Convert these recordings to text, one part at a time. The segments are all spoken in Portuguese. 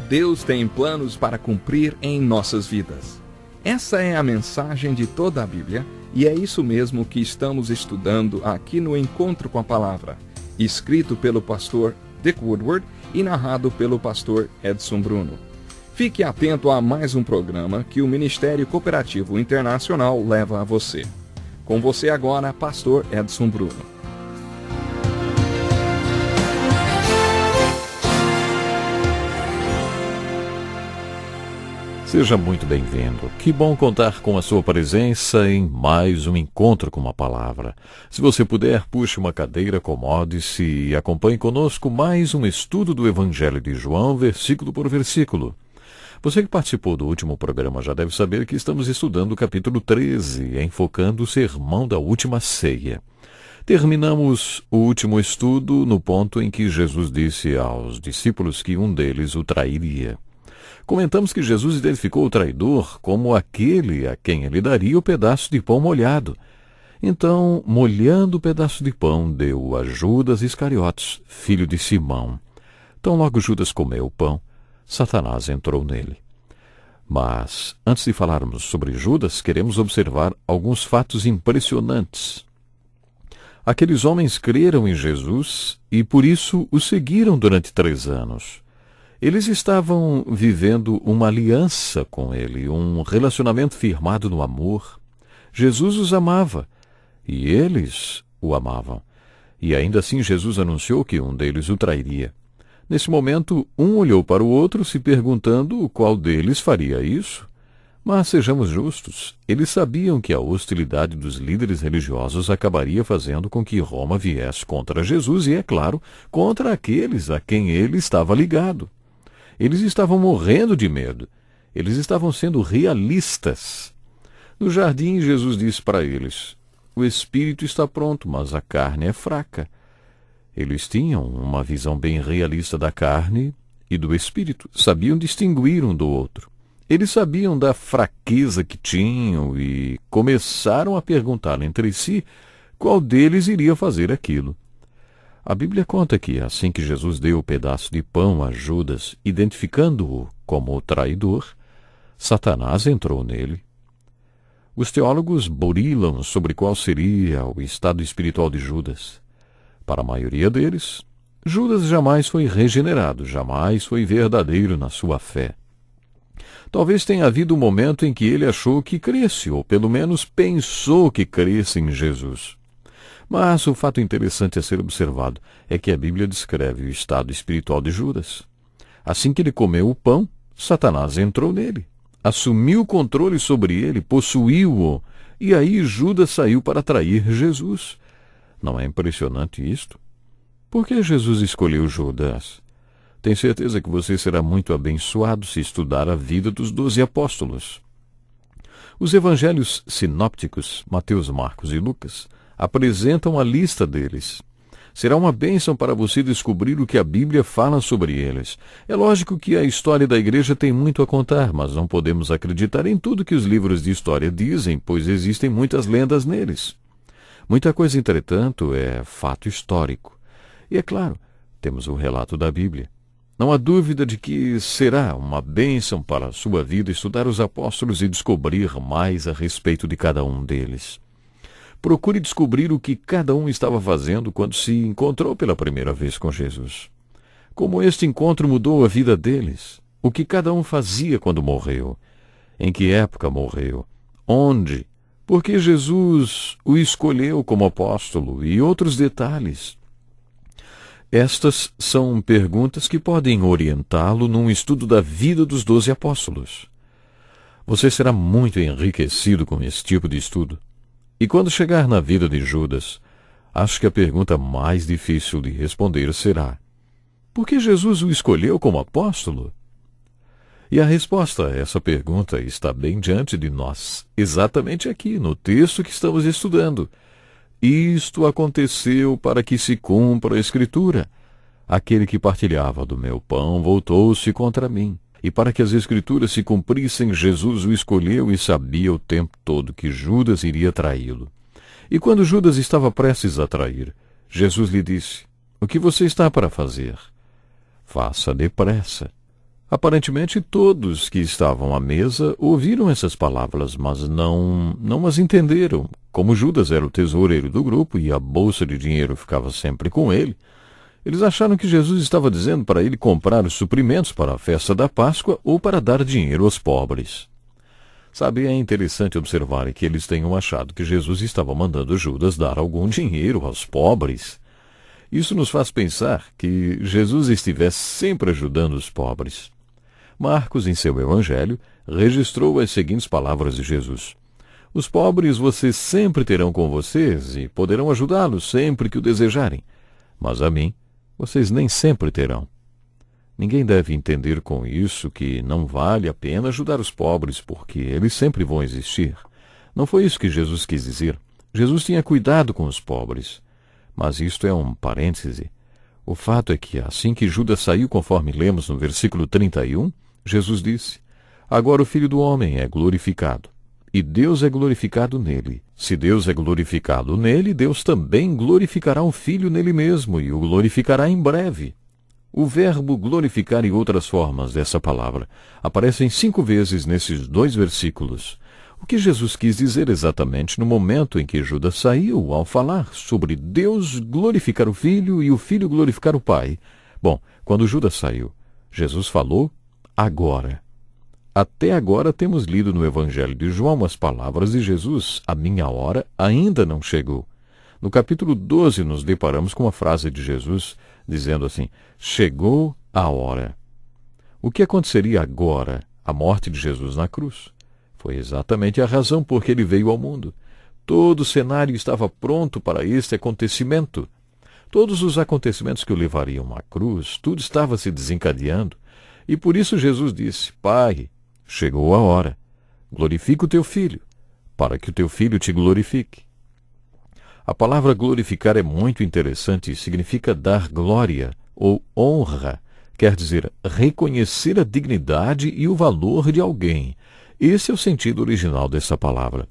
Deus tem planos para cumprir em nossas vidas. Essa é a mensagem de toda a Bíblia e é isso mesmo que estamos estudando aqui no Encontro com a Palavra, escrito pelo pastor Dick Woodward e narrado pelo pastor Edson Bruno. Fique atento a mais um programa que o Ministério Cooperativo Internacional leva a você. Com você agora, pastor Edson Bruno. Seja muito bem-vindo. Que bom contar com a sua presença em mais um Encontro com a Palavra. Se você puder, puxe uma cadeira, acomode-se e acompanhe conosco mais um estudo do Evangelho de João, versículo por versículo. Você que participou do último programa já deve saber que estamos estudando o capítulo 13, enfocando o sermão da última ceia. Terminamos o último estudo no ponto em que Jesus disse aos discípulos que um deles o trairia. Comentamos que Jesus identificou o traidor como aquele a quem ele daria o pedaço de pão molhado. Então, molhando o pedaço de pão, deu a Judas Iscariotes, filho de Simão. Tão logo Judas comeu o pão, Satanás entrou nele. Mas, antes de falarmos sobre Judas, queremos observar alguns fatos impressionantes. Aqueles homens creram em Jesus e, por isso, o seguiram durante 3 anos. Eles estavam vivendo uma aliança com ele, um relacionamento firmado no amor. Jesus os amava e eles o amavam. E ainda assim Jesus anunciou que um deles o trairia. Nesse momento, um olhou para o outro se perguntando qual deles faria isso. Mas sejamos justos, eles sabiam que a hostilidade dos líderes religiosos acabaria fazendo com que Roma viesse contra Jesus e, é claro, contra aqueles a quem ele estava ligado. Eles estavam morrendo de medo. Eles estavam sendo realistas. No jardim, Jesus disse para eles: o espírito está pronto, mas a carne é fraca. Eles tinham uma visão bem realista da carne e do espírito. Sabiam distinguir um do outro. Eles sabiam da fraqueza que tinham e começaram a perguntar entre si qual deles iria fazer aquilo. A Bíblia conta que, assim que Jesus deu o pedaço de pão a Judas, identificando-o como o traidor, Satanás entrou nele. Os teólogos burilam sobre qual seria o estado espiritual de Judas. Para a maioria deles, Judas jamais foi regenerado, jamais foi verdadeiro na sua fé. Talvez tenha havido um momento em que ele achou que cresce, ou pelo menos pensou que cresce em Jesus. Mas o fato interessante a ser observado é que a Bíblia descreve o estado espiritual de Judas. Assim que ele comeu o pão, Satanás entrou nele, assumiu o controle sobre ele, possuiu-o, e aí Judas saiu para trair Jesus. Não é impressionante isto? Por que Jesus escolheu Judas? Tenho certeza que você será muito abençoado se estudar a vida dos 12 apóstolos. Os evangelhos sinópticos, Mateus, Marcos e Lucas, apresentam a lista deles. Será uma bênção para você descobrir o que a Bíblia fala sobre eles. É lógico que a história da igreja tem muito a contar, mas não podemos acreditar em tudo que os livros de história dizem, pois existem muitas lendas neles. Muita coisa, entretanto, é fato histórico. E, é claro, temos o relato da Bíblia. Não há dúvida de que será uma bênção para a sua vida estudar os apóstolos e descobrir mais a respeito de cada um deles. Procure descobrir o que cada um estava fazendo quando se encontrou pela primeira vez com Jesus. Como este encontro mudou a vida deles. O que cada um fazia quando morreu. Em que época morreu. Onde. Por que Jesus o escolheu como apóstolo e outros detalhes. Estas são perguntas que podem orientá-lo num estudo da vida dos 12 apóstolos. Você será muito enriquecido com esse tipo de estudo. E quando chegar na vida de Judas, acho que a pergunta mais difícil de responder será: por que Jesus o escolheu como apóstolo? E a resposta a essa pergunta está bem diante de nós, exatamente aqui, no texto que estamos estudando. Isto aconteceu para que se cumpra a Escritura. Aquele que partilhava do meu pão voltou-se contra mim. E para que as Escrituras se cumprissem, Jesus o escolheu e sabia o tempo todo que Judas iria traí-lo. E quando Judas estava prestes a trair, Jesus lhe disse: o que você está para fazer? Faça depressa. Aparentemente todos que estavam à mesa ouviram essas palavras, mas não as entenderam. Como Judas era o tesoureiro do grupo e a bolsa de dinheiro ficava sempre com ele, eles acharam que Jesus estava dizendo para ele comprar os suprimentos para a festa da Páscoa ou para dar dinheiro aos pobres. Sabe, é interessante observar que eles tenham achado que Jesus estava mandando Judas dar algum dinheiro aos pobres. Isso nos faz pensar que Jesus estivesse sempre ajudando os pobres. Marcos, em seu evangelho, registrou as seguintes palavras de Jesus: os pobres vocês sempre terão com vocês e poderão ajudá-los sempre que o desejarem, mas a mim vocês nem sempre terão. Ninguém deve entender com isso que não vale a pena ajudar os pobres, porque eles sempre vão existir. Não foi isso que Jesus quis dizer. Jesus tinha cuidado com os pobres. Mas isto é um parêntese. O fato é que, assim que Judas saiu, conforme lemos no versículo 31, Jesus disse: agora o Filho do Homem é glorificado, e Deus é glorificado nele. Se Deus é glorificado nele, Deus também glorificará o Filho nele mesmo, e o glorificará em breve. O verbo glorificar e outras formas dessa palavra aparecem 5 vezes nesses 2 versículos. O que Jesus quis dizer exatamente no momento em que Judas saiu ao falar sobre Deus glorificar o Filho e o Filho glorificar o Pai? Bom, quando Judas saiu, Jesus falou agora. Até agora temos lido no Evangelho de João as palavras de Jesus: a minha hora ainda não chegou. No capítulo 12 nos deparamos com a frase de Jesus dizendo assim: chegou a hora. O que aconteceria agora, a morte de Jesus na cruz? Foi exatamente a razão por que ele veio ao mundo. Todo o cenário estava pronto para este acontecimento. Todos os acontecimentos que o levariam à cruz, tudo estava se desencadeando. E por isso Jesus disse: Pai, chegou a hora. Glorifica o teu filho, para que o teu filho te glorifique. A palavra glorificar é muito interessante e significa dar glória ou honra. Quer dizer, reconhecer a dignidade e o valor de alguém. Esse é o sentido original dessa palavra.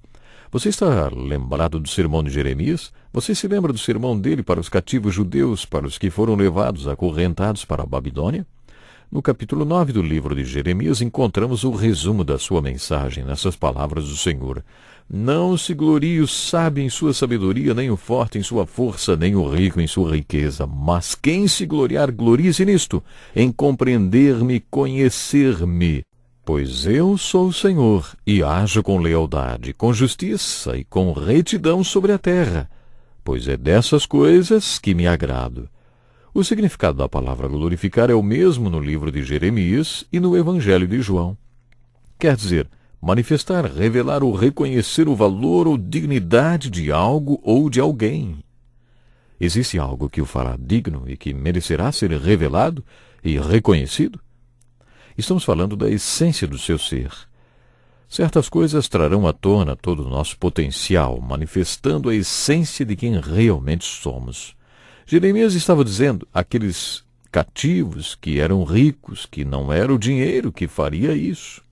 Você está lembrado do sermão de Jeremias? Você se lembra do sermão dele para os cativos judeus, para os que foram levados, acorrentados para a Babilônia? No capítulo 9 do livro de Jeremias encontramos o resumo da sua mensagem nessas palavras do Senhor. Não se glorie o sábio em sua sabedoria, nem o forte em sua força, nem o rico em sua riqueza. Mas quem se gloriar, glorie-se nisto, em compreender-me e conhecer-me. Pois eu sou o Senhor, e ajo com lealdade, com justiça e com retidão sobre a terra, pois é dessas coisas que me agrado. O significado da palavra glorificar é o mesmo no livro de Jeremias e no Evangelho de João. Quer dizer, manifestar, revelar ou reconhecer o valor ou dignidade de algo ou de alguém. Existe algo que o fará digno e que merecerá ser revelado e reconhecido? Estamos falando da essência do seu ser. Certas coisas trarão à tona todo o nosso potencial, manifestando a essência de quem realmente somos. Jeremias estava dizendo àqueles cativos que eram ricos, que não era o dinheiro que faria isso.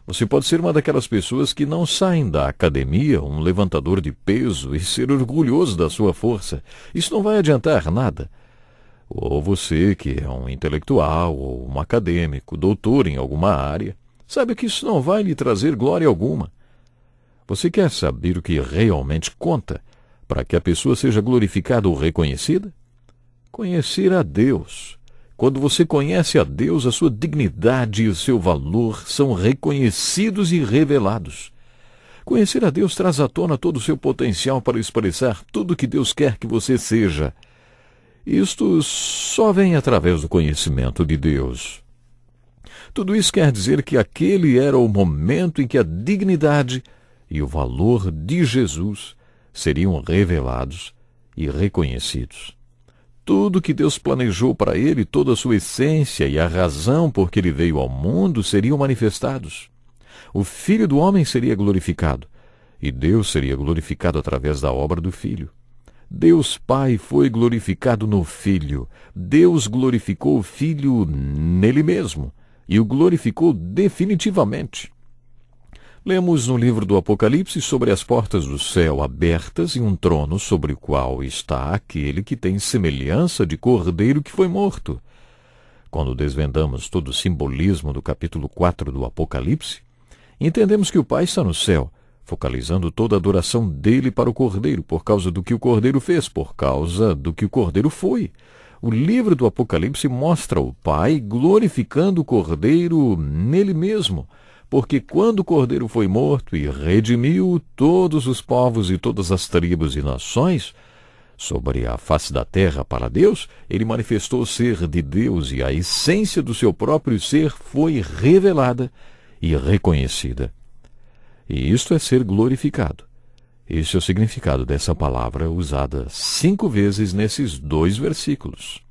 Você pode ser uma daquelas pessoas que não saem da academia, um levantador de peso, e ser orgulhoso da sua força. Isso não vai adiantar nada. Ou você que é um intelectual ou um acadêmico, doutor em alguma área, sabe que isso não vai lhe trazer glória alguma. Você quer saber o que realmente conta para que a pessoa seja glorificada ou reconhecida? Conhecer a Deus. Quando você conhece a Deus, a sua dignidade e o seu valor são reconhecidos e revelados. Conhecer a Deus traz à tona todo o seu potencial para expressar tudo o que Deus quer que você seja. Isto só vem através do conhecimento de Deus. Tudo isso quer dizer que aquele era o momento em que a dignidade e o valor de Jesus seriam revelados e reconhecidos. Tudo que Deus planejou para ele, toda a sua essência e a razão por que ele veio ao mundo seriam manifestados. O Filho do Homem seria glorificado, e Deus seria glorificado através da obra do Filho. Deus Pai foi glorificado no Filho. Deus glorificou o Filho nele mesmo, e o glorificou definitivamente. Lemos no livro do Apocalipse sobre as portas do céu abertas e um trono sobre o qual está aquele que tem semelhança de cordeiro que foi morto. quando desvendamos todo o simbolismo do capítulo 4 do Apocalipse, entendemos que o Pai está no céu, focalizando toda a adoração dele para o Cordeiro, por causa do que o Cordeiro fez, por causa do que o Cordeiro foi. O livro do Apocalipse mostra o Pai glorificando o Cordeiro nele mesmo, porque quando o Cordeiro foi morto e redimiu todos os povos e todas as tribos e nações sobre a face da terra para Deus, ele manifestou o ser de Deus e a essência do seu próprio ser foi revelada e reconhecida. E isto é ser glorificado. Este é o significado dessa palavra usada 5 vezes nesses 2 versículos.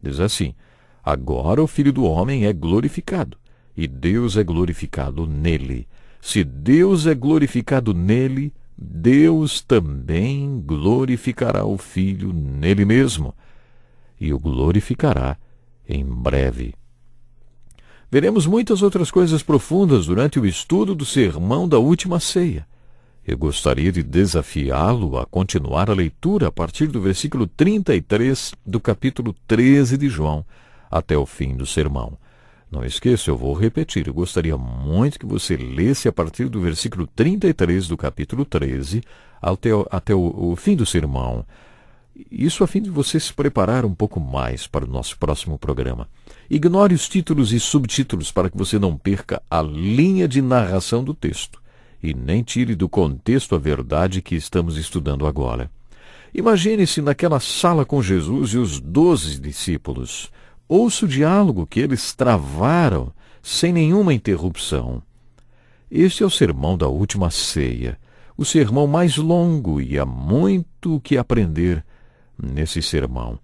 Diz assim: agora o Filho do Homem é glorificado, e Deus é glorificado nele. Se Deus é glorificado nele, Deus também glorificará o Filho nele mesmo, e o glorificará em breve. Veremos muitas outras coisas profundas durante o estudo do sermão da última ceia. Eu gostaria de desafiá-lo a continuar a leitura a partir do versículo 33 do capítulo 13 de João até o fim do sermão. Não esqueça, eu vou repetir, eu gostaria muito que você lesse a partir do versículo 33 do capítulo 13 até o fim do sermão. Isso a fim de você se preparar um pouco mais para o nosso próximo programa. Ignore os títulos e subtítulos para que você não perca a linha de narração do texto e nem tire do contexto a verdade que estamos estudando agora. Imagine-se naquela sala com Jesus e os 12 discípulos. Ouça o diálogo que eles travaram sem nenhuma interrupção. Este é o sermão da última ceia, o sermão mais longo, e há muito que aprender nesse sermão.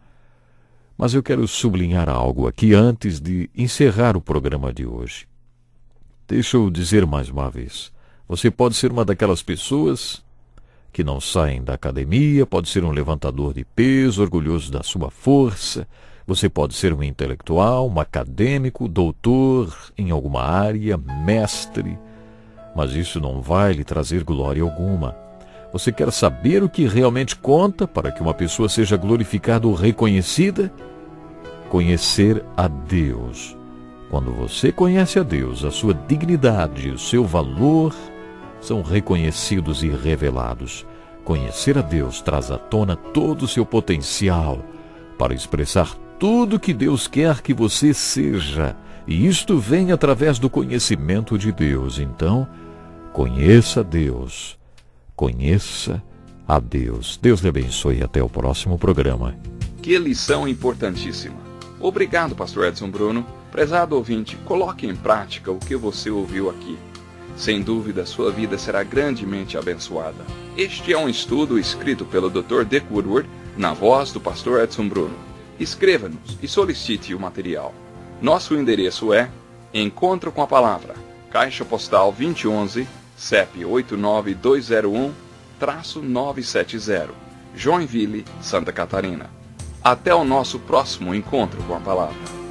Mas eu quero sublinhar algo aqui antes de encerrar o programa de hoje. Deixa eu dizer mais uma vez. Você pode ser uma daquelas pessoas que não saem da academia, pode ser um levantador de peso, orgulhoso da sua força. Você pode ser um intelectual, um acadêmico, doutor em alguma área, mestre. Mas isso não vai lhe trazer glória alguma. Você quer saber o que realmente conta para que uma pessoa seja glorificada ou reconhecida? Conhecer a Deus. Quando você conhece a Deus, a sua dignidade e o seu valor são reconhecidos e revelados. Conhecer a Deus traz à tona todo o seu potencial para expressar tudo que Deus quer que você seja. E isto vem através do conhecimento de Deus. Então, conheça Deus. Conheça a Deus. Deus lhe abençoe e até o próximo programa. Que lição importantíssima. Obrigado, pastor Edson Bruno. Prezado ouvinte, coloque em prática o que você ouviu aqui. Sem dúvida, sua vida será grandemente abençoada. Este é um estudo escrito pelo Dr. Dick Woodward, na voz do pastor Edson Bruno. Escreva-nos e solicite o material. Nosso endereço é Encontro com a Palavra, Caixa Postal 2011, CEP 89201-970, Joinville, Santa Catarina. Até o nosso próximo encontro com a Palavra.